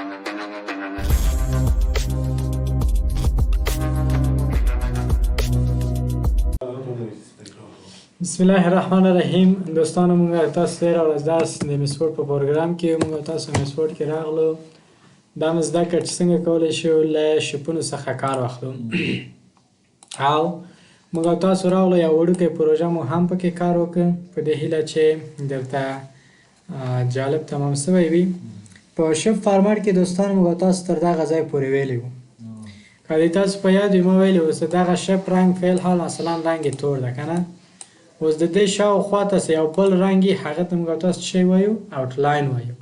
بسم الله الرحمن الرحیم. دوستانو موږ تاسو ته راوړل داس د مسپورت په پروګرام کې موږ تاسو مسپورت کې راغلو دا مزدا کړ چې څنګه کولای شو له شپونو څخه کار واخلو او موږ تاسو راغلو یو وړوکی پروژه مو هم پکې کار وکړ په دې هیله چې درته جالب تمام شوی وي. په شپ فارمټ کې دوستانو موږ تاسو تر دغه ځای پورې ویلی وو. که تاسو په یاد وي ما ویلي وو چې دغه شپ رنګ فعل حال مثلا رنګ یې تور ده که نه. اوس د دې شاوخوا ته یو بل رنګ یې هغه ته موږ تاسو څه وایو آوټلاین وایو.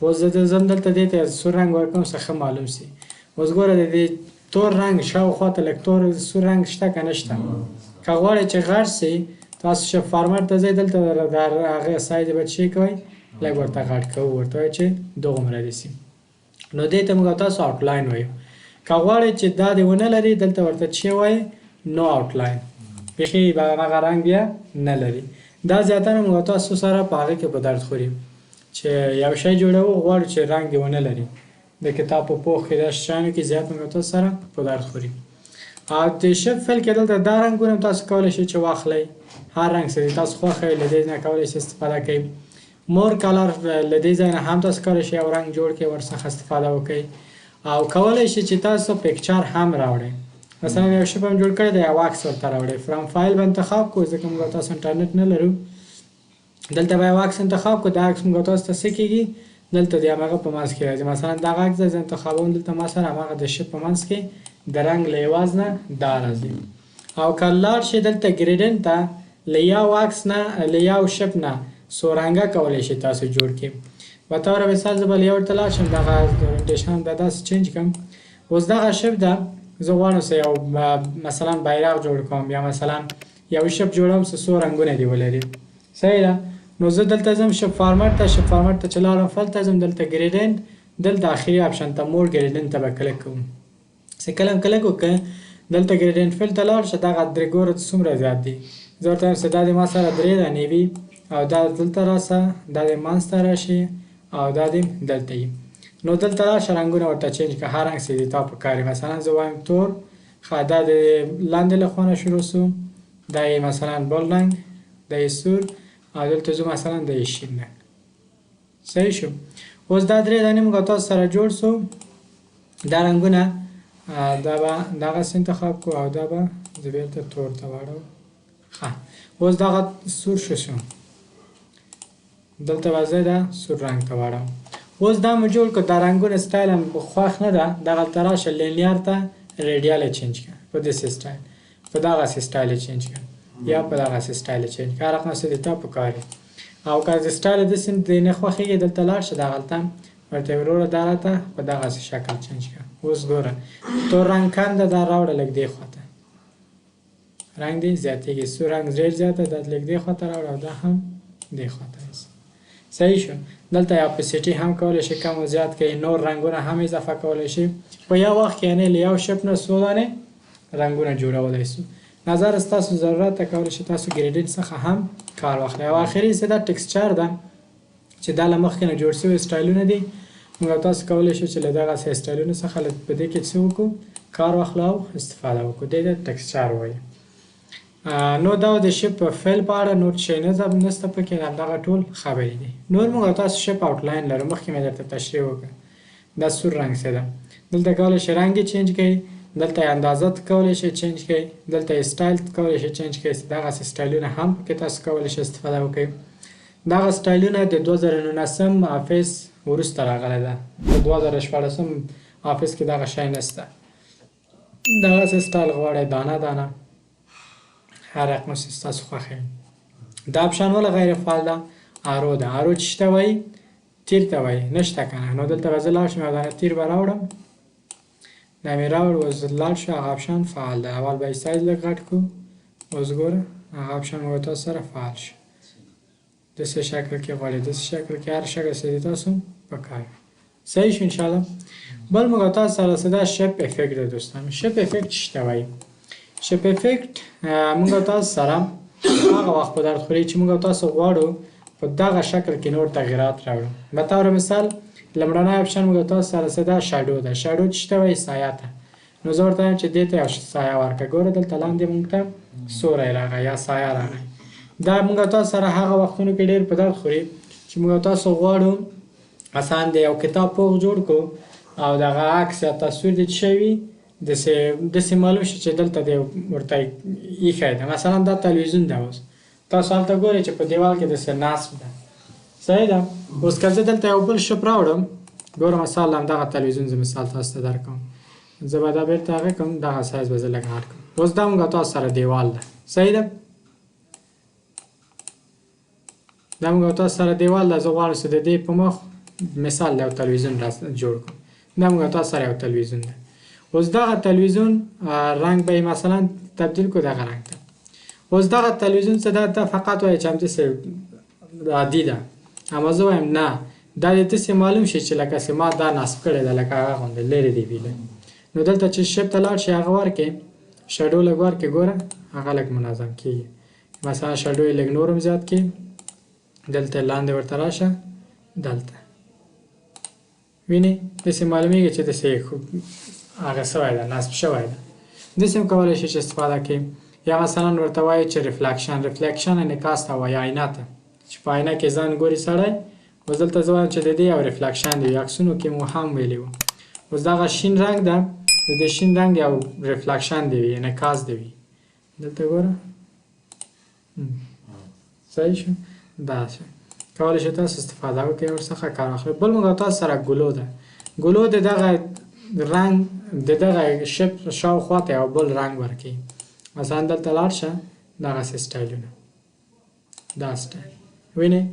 اوس زه دلته دې ته سور رنګ ورکوم څه ښه معلوم شي. اوس ګوره د دې تور رنګ شاوخوا ته لږ تور سور رنګ شته که نه شته. که غواړئ چې غټ شي تاسو شپ فارمټ ته ځئ دلته د هغه سایز به څه کوئ لږ ورته غټ کوو ورته وایئ چې دغومره دې شي. نو دې ته موږ تاسو آوټلاین وایو. که غواړئ چې دا دې ونه لري دلته ورته څه وایي نو آوټلاین. بیخي هغه رنګ بیا نه لري. دا زیاتره موږ تاسو سره په هغه کې په درد خوري چې یو شی جوړوو غواړو چې رنګ یې ونه لري. د کتاب په پوښ کې داسې شیانو کې زیات موږ تاسو سره په درد خوري. او د شپ فعل کې دلته دا رنګونه تاسو کولی شئ چې واخلئ. هر رنګ چې تاسو خوښ وي له دې نه کولی شئ استفاده کوئ. مور کلر له دې ځای نه هم تاسو کولی شئ یو رنګ جوړ کړئ ورڅخه استفاده وکړئ. او کولی شئ چې تاسو پکچر هم راوړئ. مثلا یو شپ هم جوړ کړی دی یو عکس ورته راوړئ. فرام فایل به انتخاب کړو ځکه موږ تاسو انټرنیټ نه لرو. دلته به یو عکس انتخاب کړو. دا عکس موږ تاسو ته څه کېږي دلته د هماغه په منځ کې راځي. مثلا دغه عکس زه انتخابوم دلته ما سره هماغه د شپ په منځ کې د رنګ له یوازې نه دا راځي. او که لاړ شئ دلته ګریډنټ ته له یو عکس نه له یو شپ نه څو رنګه کولی شئ تاسو جوړ کړئ. په طور مثال زه به له یو ورته لاړ شم دغه اورینټیشن دا داسې چینج کړم. اوس دغه شپ ده زه غواړم چې یو مثلا بیرغ جوړ کوم یا مثلا یو شپ جوړوم چې څو رنګونه دې ولري. صحیح ده. نو زه دلته ځم شپ فارمټ ته. شپ فارمټ ته چې لاړم فلته ځم دلته ګریډنټ دلته آخري آپشن ته مور ګریډنټ ته به کلک کوم. چې کله هم کلک وکړه دلته ګریډنټ فیل ته لاړ شه دغه درې ګوره څومره زیات دي. زه ورته وایم چې دا د ما سره درې دانې وي او دا دلته راشه دا د منځ ته راشي او دا د دلته وي. نو دلته راشه رنګونه ورته چینج کړه هر رنګ چې د تا په کار وي. مثلا زه وایم تور ښه دا د لاندې له خوا نه شروع شو دا یې مثلا بل رنګ دا یې سور او دلته ځو مثلا دا یې شین رنګ. صحیح شو. اوس دا درې دانې موږ تاسو سره جوړ شو. دا رنګونه دا به دغسې انتخاب کړو او دا به زه بېرته تور ته واړو. ښه اوس دغه سور شو دلته به زه دا سور رنګ ته واړم. اوس دا مو جوړ کړو. دا رنګونه سټایل هم خوښ نه ده دغلته راشه لینیر ته ریډیال یې چینج کړه په داسې سټایل په دغسې سټایل یې چینج کړه یا په دغسې سټایل یې چینج کړه هر رقم چې د تا په کار او که د سټایل داسې دې نه خوښېږي دلته لاړ شه دغلته ورته یې وروره دا راته په دغسې شکل چینج کړه. اوس ګوره تور رنګ کم ده دا راوړه لږ دې خوا ته رنګ دې زیاتېږي. سور رنګ ډېر زیاته دا لږ دې خوا ته راوړه او دا هم دې خوا ته رسي. صحیح شو. دلته اپسیټي هم کولی شي کم او زیات کړئ. نور رنګونه هم اضافه کولی شي. په یو وخت کې یعنې له یو شپ نه څو دانې رنګونه جوړولی شو. نظر ستاسو ضرورت ته کولی شي تاسو ګریډنټ څخه هم کار واخلئ. او آخري څه ده ټکسچر ده چې دا له مخکې نه جوړ شوي سټایلونه دي. موږ تاسو کولی شو چې له دغسې سټایلونو څخه په دې کې څه وکړو کار واخلو او استفاده وکړو. دې ته ټکسچر وایي. نو دا د شپ فعل په اړه نور شی نشته پکې همدغه ټول خبرې دي. نور موږ تاسو شپ آوټلاین لرو مخکې مې درته تشریح وکړه. دا سور رنګ څه ده دلته کولی شئ رنګ یې چینج کړئ. دلته یې اندازه کولی شئ چینج کړئ. دلته یې سټایل کولی شئ چینج کړئ. دغسې سټایلونه هم پکې تاسو کولی شئ استفاده وکړئ. دغه سټایلونه د 2019 آفس وروسته راغلی ده. په 2014 آفس کې دغه شی نشته. دغسې سټایل غواړئ دانه دانه هر رقم چې ستاسو خوښوي. دا آپشن ولې غیر فعال ده؟ ارو ده. ارو چې شته وایي تیر ته وایي نشته که نه. نو دلته به زه لاړ شم یو دانه تیر به راوړم دا مې راوړ. اوس لاړ شو هغه آپشن فعال ده. اول به یې سایز لږ غټ کړو. اوس ګوره هغه آپشن موږ تاسو سره فعال شو. داسې شکل کې غواړئ داسې شکل کې هر شکل چې تاسو په کار صحیح شو انشاءالله. بل موږ تاسو سره څه ده شپ افیکټ ده دوستان. شپ افیکټ څه ته وایي؟ شپ افیکټ موږ تاسو سره هغه وخت په درد خوري چې موږ تاسو غواړو په دغه شکل کې نور تغییرات راوړم. به طور مثال لومړنی اپشن موږ تاسو سره څه ده؟ شاډو ده. شاډو چې ته وایي سایه ته. نو زه ورته وایم چې دې ته یو سایه ورکړه. ګوره دلته لاندې موږ ته سوری راغی یا سایه راغی. دا موږ تاسو سره هغه وختونو کې ډېر په درد خوري چې موږ تاسو غواړو مثلا د یو کتاب پوغ جوړ کړو او دغه عکس یا تصویر دې څه وي داسې معلوم شي چې دلته دې ورته ایښی ده. مثلا دا تلویزیون ده. اوس تاسو هلته ګورئ چې په دیوال کې داسې نصب ده. صحیح ده؟ اوس که زه دلته یو بل شپ راوړم، ګوره مثال همدغه تلویزیون زه مثال تاسو ته درکوم. زه به دا بېرته هغه کړم، دغه سایز به زه لږ غټ کړم. اوس دا موږ تاسو سره دیوال ده. صحیح ده؟ دا موږ تاسو سره دیوال ده. زه غواړم چې د دې په مخ مثال یو تلویزیون جوړ کړم. دا موږ تاسو سره یو تلویزیون ده. اوس دغه تلویزیون رنګ به یې مثلا تبدیل کړو دغه رنګ ته. اوس دغه تلویزیون څه ده؟ ته فقط وایي چې همداسې عادي ده. اما زه وایم نه، دا دې داسې معلوم شي چې لکه چې ما دا نصب کړې ده، لکه هغه غوندې لرې دې وي. نو دلته چې شپ ته لاړ شي هغه ورکړې، شاډو لږ ورکړې، ګوره هغه لږ منظم کېږي. مثلا شاډو یې لږ نور هم زیات کړي. دلته لاندې ورته راشه، دلته وینې داسې معلومیږي چې داسې هغه شوی ده، نصب شوی ده. داسې هم کولی شي چې استفاده کړي. یا مثلا ورته وایي چې ریفلکشن انعکاس ته وایي، آینه ته، چې په آینه کې ځان ګوري سړی. اوس دلته زه وایم چې د دې یو ریفلکشن دی. عکسونو کې مو هم ویلي وو. اوس دغه شین رنګ ده، د دې شین رنګ یو ریفلکشن دی وي، انعکاس دی وي. دلته ګوره صحیح شو. داسې کولی شئ تاسو استفاده وکړئ، ورڅخه کار واخلئ. بل موږ تاسو سره ګلو ده. ګلو د دغه رنګ د دغه شپ شاوخوا ته یو بل رنګ ورکوي. مثلا دلته لاړ شه، دغسې سټایلونه، دا سټایل وینې.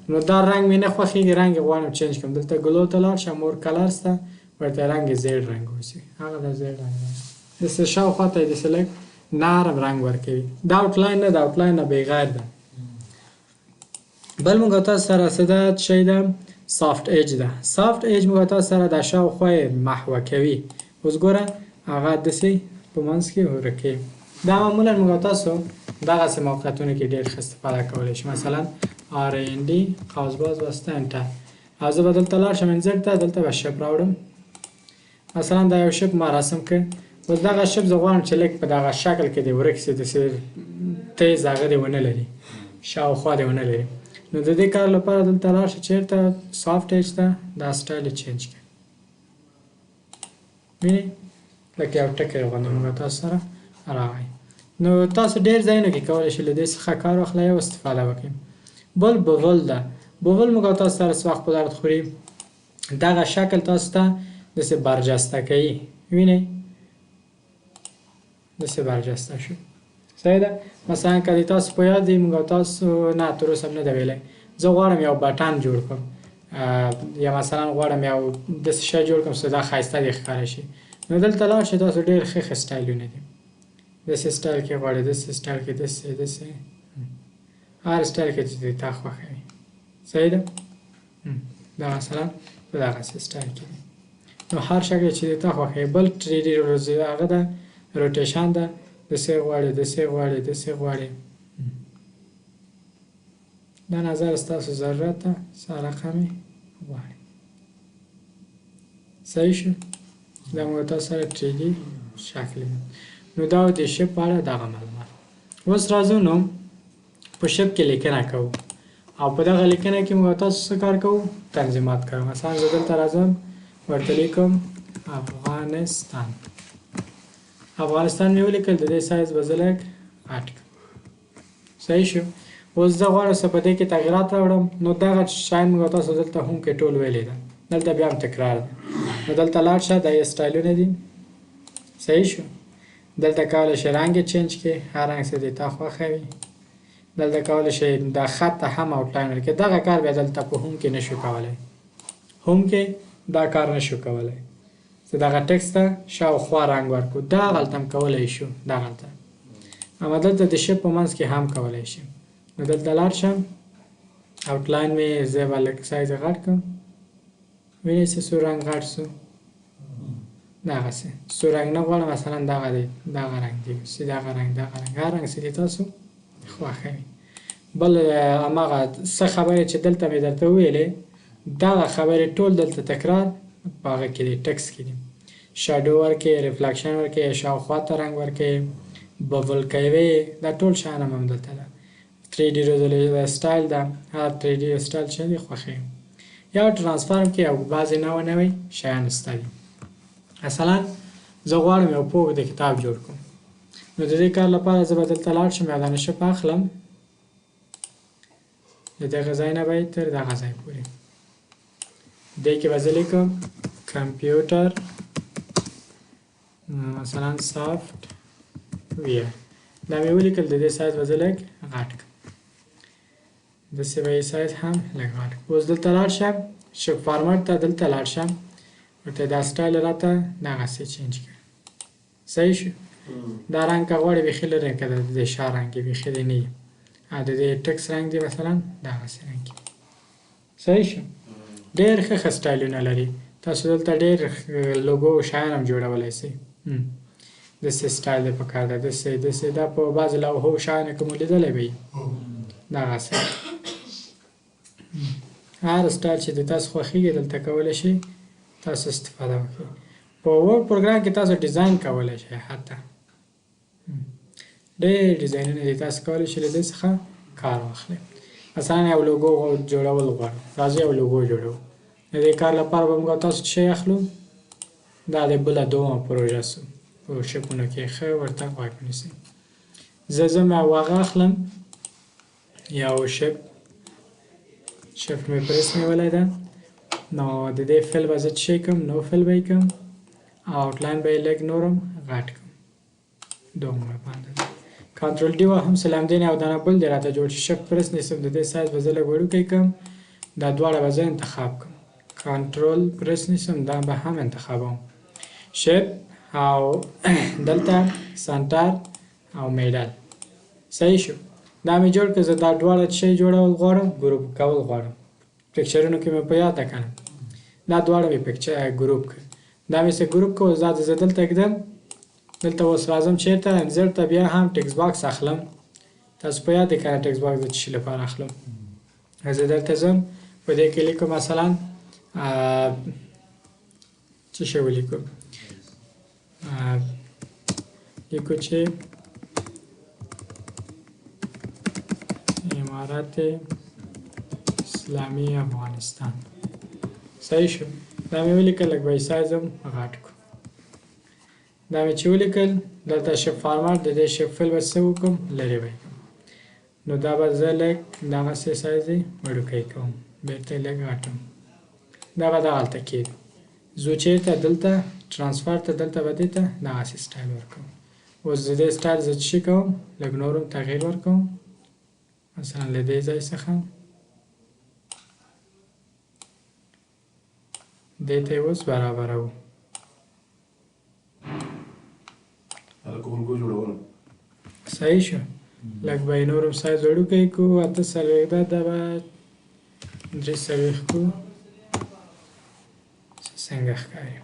نو دا رنګ مې نه خوښېږي، رنګ یې غواړم چینج کړم. دلته ګلو ته لاړ شه، مور کلرز ته، ورته رنګ یې زیړ رنګ اوسي. هغه د زیړ رنګ داسې شاوخوا ته یې داسې لږ نرم رنګ ورکوي. دا آوټلاین نه ده، آوټلاین نه بغیر ده. بل موږ تاسو سره څه ده؟ شی ده سافت ایج ده. سافت ایج موږ تاسو سره د شاوخوا یې محوه کوي. اوس ګوره هغه داسې په منځ کې ورکوي. دا معمولا موږ تاسو دغسې موقعیتونو کې ډېر ښه استفاده کولی شو. مثلا RND قوس باز واسطه انټر. او زه به دلته لاړ شم انزرټ ته، دلته به شپ راوړم. مثلا دا یو شپ ما رسم کړ. اوس دغه شپ زه غواړم چې لږ په دغه شکل کې دې ورک شي، داسې تیز هغه دې ونه لري، شاوخوا دې ونه لري. نو د دې کار لپاره دلته لاړ شه چېرته؟ سافت ایج ته، دا سټایل یې چینج کړه. وینې لکه یو ټکی غوندې موږ تاسو سره راغی. نو تاسو ډېر ځایونو کې کولی شئ له دې څخه کار واخلئ او استفاده وکړئ. بل بوول ده. بوول موږ تاسو سره څه وخت په درد خوري. دغه شکل تاسو ته داسې برجسته کوي. وینئ داسې برجسته شو. صحیح ده؟ مثلا که د تاسو په یاد وي، موږ تاسو نه تر اوسه هم نه ده ویلی، زه غواړم یو بټن جوړ کړم، یا مثلا غواړم یو داسې شی جوړ کړم چې دا ښایسته دې ښکاره شي. نو دلته لاړ شئ، تاسو ډېر ښه ښه سټایلونه دي. داسې سټایل کې غواړئ، داسې سټایل کې، داسې هر سټایل کې چې تا خوښوي. صحیح ده؟ دا مثلا په دغسې سټایل کې دی. نو هر شکل چې تا خوښوي. بل هغه ده روټیشن ده. داسې غواړئ، داسې غواړئ، داسې غواړئ. دا نظر ستاسو ضرورت ده، څه رقم یې غواړئ. صحیح شو؟ دا موږ تاسو سره 3D شکل دی. نو دا د شپ په اړه دغه معلومات. اوس راځو نو په شپ کې لیکنه کوو، او په دغه لیکنه کې موږ تاسو څه کار کوو؟ تنظیمات کوو. مثلا زه دلته راځم، ورته لیکم افغانستان. افغانستان مې ولیکل، د دې سایز به زه لږ غټ کړم. صحیح شو؟ اوس زه غواړم چې په دې کې تغییرات راوړم. نو دغه شیان موږ تاسو دلته هم کې ټول ویلي ده. دلته بیا هم تکرار ده. نو دلته لاړ شه، دا یې سټایلونه دي. صحیح شو؟ دلته کولی شئ رنګ یې چینج کړئ، هر رنګ چې دې تا خوښوي. دلته کولی شئ دا خط ته هم آوټلاین ورکړئ. دغه کار بیا دلته په هوم کې نشو کولی. هوم کې دا کار نشو کولی چې دغه ټکسټ ته شاوخوا رنګ ورکړو. دغلته هم کولی شو، دغلته. اما دلته د شپ په منځ کې هم کولی شي. نو دلته لاړ شم، آوټلاین مې زه به لږ سایز یې غټ کړم. وینئ چې څو رنګ غټ شو. دغسې څو رنګ نه غواړم، مثلا دغه دی، دغه رنګ دی، دغه رنګ، دغه رنګ، هر رنګ چې دې تاسو خوښوي. بل هماغه څه خبرې چې دلته مې درته وویلې دغه خبرې ټول دلته تکرار په هغه کې دی ټکس کې دي شاډو ورکړئ ریفلیکشن ورکړئ شاوخوا ته رنګ ورکړئ ببل کوي دا ټول شیان هم دلته ده 3D سټایل ده هر 3D سټایل چې دی خوښوي یا ترانسفارم کې او بعضې نوي شیان شته دي مثلا زه غواړم یو پوښ د کتاب جوړ کړم نو د دې کار لپاره زه به دلته لاړ شم یا دا نشه اخلم د دغه ځای نه به تر دغه ځای پورې دې کې به زه لیکم کمپیوټر مثلا سافت ویر دا مې ولیکل د دې سایز به زه لږ غټ کړم داسې به یې سایز هم لږ غټ کړم اوس دلته لاړ شم شپ فارمټ ته دلته لاړ شم ورته دا سټایل راته دغسې چینج کړه صحیح شو دا رنګ که غواړې بیخي لرې که د دې شا رنګ یې بیخي دی نه او د دې ټکس رنګ دی مثلا دغسې رنګ صحیح شو ډېر ښه ښه سټایلونه لري تاسو دلته ډېر لوګو شیان هم جوړولی شئ داسې سټایل دی پکار ده داسې دا په بعضې لوحو شیانو کې مو لیدلی به وي دغسې هر سټایل چې د تاسو خوښېږي دلته کولی شئ تاسو استفاده وکړئ په ورډ پروګرام کې تاسو ډیزاین کولی شئ حتی ډېر ډیزاینونه دي تاسو کولی شئ له دې څخه کار واخلئ مثلا یو لوګو جوړول غواړو راځئ یو لوګو جوړو د دې کار لپاره به موږ تاسو څه شی اخلو دا د بله دومه پروژه سو په شپونو کې ښه ورته غوږ ونیسئ زه ځم او هغه اخلم یو شپ مې پرس نیولی ده نو د دې فیل به زه څه شی کړم نو فیل به یې کړم او آوټلاین به یې لږ نورم غټ کړم دومره باندې کنټرول ډي وهم سلامدین او دا نه بل دی راته جوړ شي شپ پرس نیسم د دې سایز به زه لږ وړوکی کړم دا دواړه به زه انتخاب کړم کنټرول پرس نیسم دا به هم انتخابوم شپ او دلته سنټر او میډل صحیح شو دا مې جوړ کړه زه دا دواړه څه شی جوړول غواړم ګروپ کول غواړم پکچرونو کې مې په یاد ده که نه دا دواړه مې ګروپ کړه دا مې څه ګروپ کړه اوس دا زه دلته ږدم دلته اوس راځم چېرته انزر ته بیا هم ټکس باکس اخلم تاسو په یاد دی که نه ټکس باکس د څه شي لپاره اخلم زه دلته ځم په دې کې لیکم مثلا څه شی ولیکو لیکو چې امارت اسلامی افغانستان صحیح شو دا مې ولیکل لږ به یې سایز هم غټ کړو دا مې چې ولیکل دلته شپ فارمټ د دې شپ فیل به څه وکړم لرې به یې کړم نو دا به زه لږ دغسې سایز یې وړوکی کوم بېرته یې لږ غټم دا به دغلته کېږي زو چېرته دلته ترانسفر ته دلته به دې ته دغسې سټایل ورکوم اوس د دې سټایل زه څه شي کوم لږ نور هم تغییر ورکوم مثلا له دې ځای څخه دې ته یې اوس برابروو صحیح شو لږ به یې نور هم سایز وړوکی کړو 840 ده دا به 340 کړو څنګه ښکاري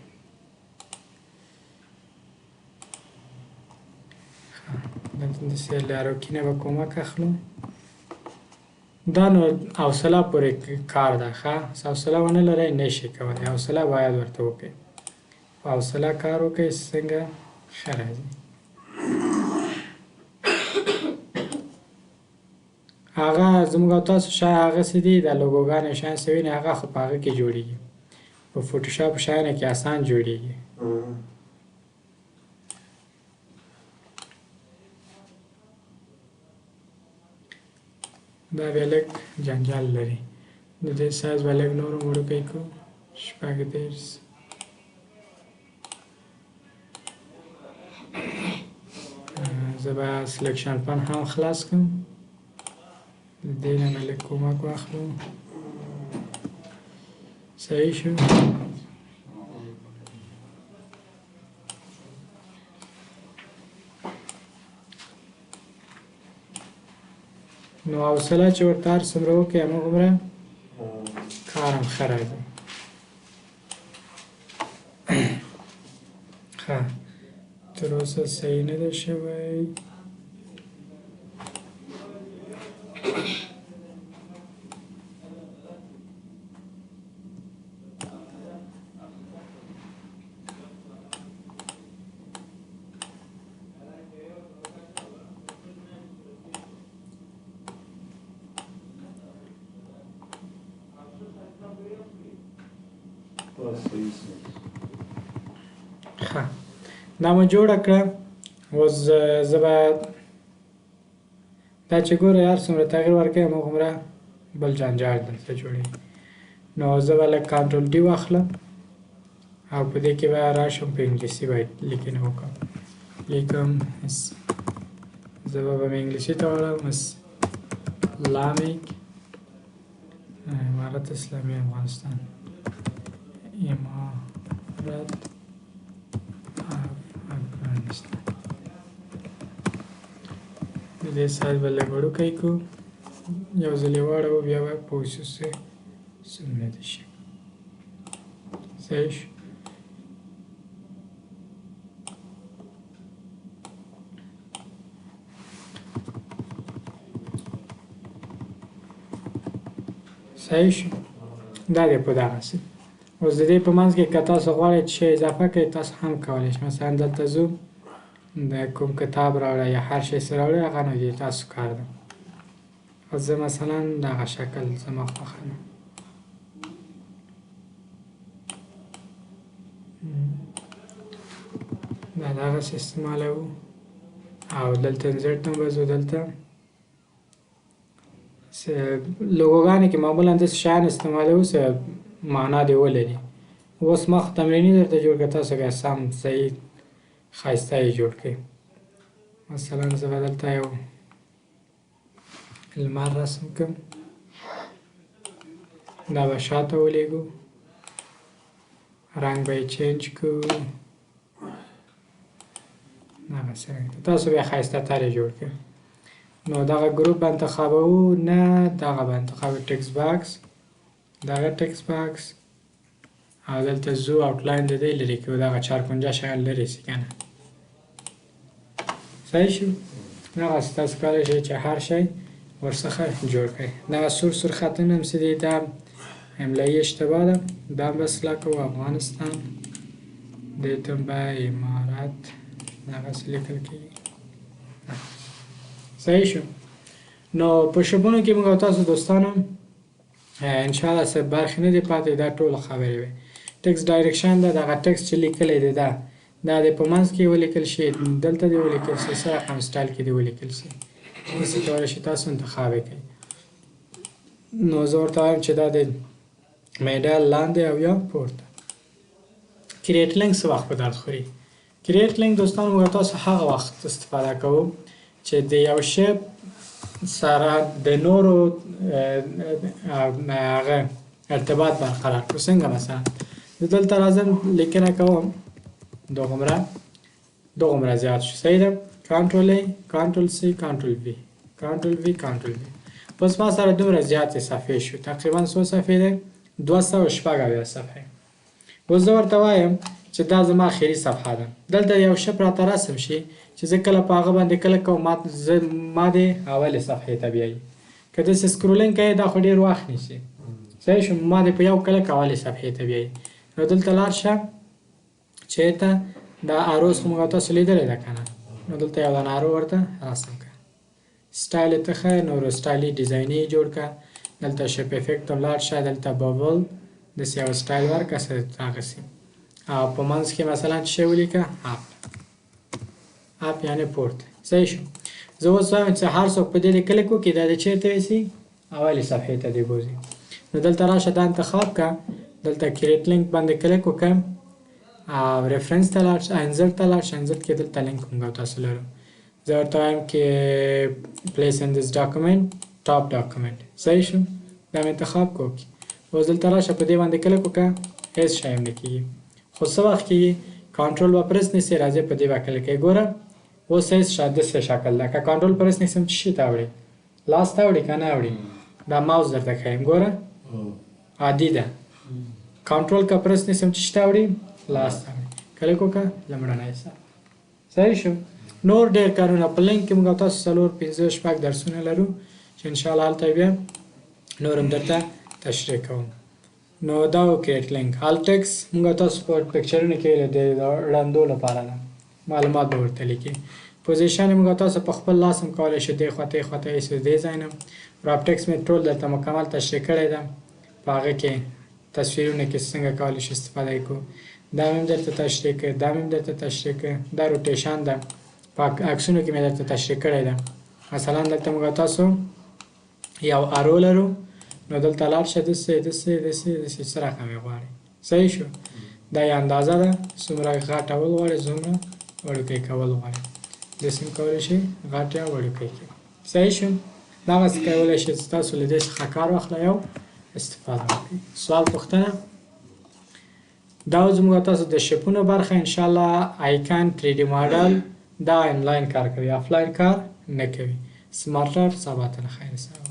دلته داسې له اروکي نه به کومک اخلو دا نو حوصله پورې کار ده ښه حوصله ونه لرئ نه شئ کولی حوصله باید ورته وکړئ په حوصله کار وکړئ څنګه ښه راځي هغه زموږ او تاسو شاید هغسې دي دا لوګوګانې شیان څه وینې هغه خو په هغه کې جوړېږي په فوټوشاپ شیانو کې اسان جوړېږي دا بیا لږ جنجال لري د دې سایز به لږ نور هم وړوکی کړو 18 زه به سلیکشن پن هم خلاص کړم د دې نه به لږ کومک واخلو صحیح شو نو حوصله چې ورته هر څومره وکړې هماغومره کار هم ښه راځي ښه تر اوسه صحیح نه ده شوی ښه دا مو جوړه کړه. اوس زه به دا چې ګوره هر څومره تغییر ورکوي هماغومره بل جنجال دلته جوړېږي. نو زه به لږ کنټرول ډي واخلم او په دې کې به راشم په انګلیسي به لیکنه وکړم. لیکم زه به مې انګلیسي ته واړم اسلامیک امارت اسلامی افغانستان امارت افغانستان. د دې سایز به لږ وړوکی کړو، یو ځل یې واړوو بیا به په خصوصي سنت شي. صحیح شو. صحیح شو. دا دی په دغسې. اوس د دې په منځ کې که تاسو غواړئ چې شی اضافه کړئ تاسو هم کولی شئ. مثلا دلته ځو د کوم کتاب راوړه یا هر شی چې راوړئ هغه نو د تاسو کار ده. اوس زه مثلا دغه شکل زما خوښه ده. دا دغسې استعمالوو او دلته انزرټ ته به ځو. دلته لوګوګانې کې معمولا داسې شیان استعمالوو چې معنا دې ولري. اوس ما خو تمریني درته جوړ کړه، تاسو بیا سم صحیح ښایسته یې جوړ کړئ. مثلا زه به دلته یو لمر رسم کړم، دا به شاته ولېږو، رنګ به یې چینج کړو، دغسې تاسو بیا ښایسته تر یې جوړ کړئ. نو دغه ګروپ به انتخابوو، نه دغه به انتخابوو ټکس باکس، دغه ټکس باکس او دلته زو آوټلاین د دې لرې کړو، دغه چارکونجه شیان لرې شي که نه. صحیح شو. دغسې تاسو کولی شئ چې هر شی ورڅخه جوړ کړئ. دغه سور سور خطونه هم چې دي دا املایي اشتباه ده، دا هم به اصلاح کوو. افغانستان دې ته به امارت دغسې لیکل کېږي. صحیح شو. نو په شبونو کې موږ او تاسو دوستانو انشاءالله څه برخې نه دي پاتې، دا ټوله خبرې وې. ټکس ډایرکشن ده، دغه ټکس چې لیکلی دی دا دې په منځ کې ولیکل شي، دلته دې ولیکل شي، څه رقم سټایل کې دې ولیکل شي. داسې کولی شئ تاسو انتخاب یې کړئ. نو زه ورته وایم چې دا د میډل لاندې او یا پورته. کریټ لینک څه وخت په درد خوري؟ کریټ لینک دوستانو موږ تاسو هغه وخت استفاده کوو چې د یو شی سره د نورو هغه ارتباط برقرار کړو. څنګه مثلا زه دلته راځم لیکنه کوم، دوغومره زیات شو. صحیح ده. کنټرول ای، کنټرول سی، کنټرول وی، کنټرول وی، کنټرول وی. اوس ما سره دومره زیاتې صفحې شو، تقریبا څو صفحې دی؟ 216 صفحې. اوس زه ورته وایم چې دا زما اخري صفحه ده. دلته یو شی راته رسم شي چې زه کله په هغه باندې کله کوم ما دې اولې صفحې ته بیایي. که داسې سکرولینګ کوئ دا خو ډېر وخت نیسي. صحیح شو. ما دې په یو کله اولې صفحې ته بیایي. نو دلته لاړ شه چېرته دا اروز خو موږ تاسو لیدلی ده که نه. نو دلته یو دانه ارو ورته رسم کړه، سټایل یې ته ښه نور سټایلي ډیزاین یې جوړ کړه. دلته شپ افیکټ ته لاړ شه، دلته ببل داسې یو سټایل ورکړه هغسې، او په منځ کې مثلا څه شی ولیکه؟ اپ یعنې پورته. صحیح شو. زه اوس وایم چې هر څوک په دې کلیک وکړي دا د چېرته یوسي؟ اولې صفحې ته دې بوځي. نو دلته راشه دا انتخاب کړه، دلته کریټ لینک باندې کلیک وکړم او ریفرنس ته لاړ شه، انزرټ ته لاړ شه. انزرټ کې دلته لینک موږ تاسو لرو. زه ورته وایم کې پلیس ان دس ډاکومنټ ټاپ ډاکومنټ. صحیح شو. دا مې انتخاب کړو. اوس دلته راشه په دې باندې کلیک وکړه، هېڅ شی هم نه کېږي. خو څه وخت کېږي؟ کنټرول به پرس نیسئ، راځئ په دې به کلیک کوئ. ګوره اوس هېڅ داسې شکل ده. که کنټرول پرس نیسم څه شي ته اوړي؟ لاس ته اوړي که نه اوړي؟ دا ماوس درته ښیم، ګوره عادي ده. کنټرول که پرس نیسم څه شي ته اوړي؟ لاس ته اوړي. کلیک وکړه لومړنی صفحه. صحیح شو. نور ډېر کارونه په لینک کې موږ تاسو 4 5 6 درسونه لرو چې انشاءالله هلته بیا نور هم درته تشریح کوم. نو دا و کریټ لینک. الټ ټکس موږ تاسو په پکچرونه کې د ړندو لپاره ده، معلومات به ورته لیکي. پوزیشن موږ تاسو په خپل لاس هم کولی شئ، دې خوا ته یې دې ځای نه. راپ ټکس مې ټول درته مکمل تشریح کړی ده، په هغه کې تصویرونه کې څنګه کولی شو استفاده کو. دا مې درته تشریح کړ، دا مې درته تشریح کړ. دا روټیشن ده، په عکسونو کې مې درته تشریح کړی ده. مثلا دلته موږ تاسو یو ارو لرو، نو دلته لاړ شه داسې داسې داسې داسې څه رقم یې غواړي. صحیح شو. دا یې اندازه ده، څومره غټول غواړي څومره وړوکی کول غواړي. داسې هم کولی شئ غټ یا وړوکی کړئ. صحیح شو. دغسې کولی شئ چې تاسو له دې څخه کار واخلئ او استفاده وکړئ. سوال پوښتنه؟ دا زموږ تاسو د شپونو برخه انشاءالله آیکن 3D ماډل دا انلاین کار کوي، آفلاین کار نه کوي. سمارټر سبا ته خیر.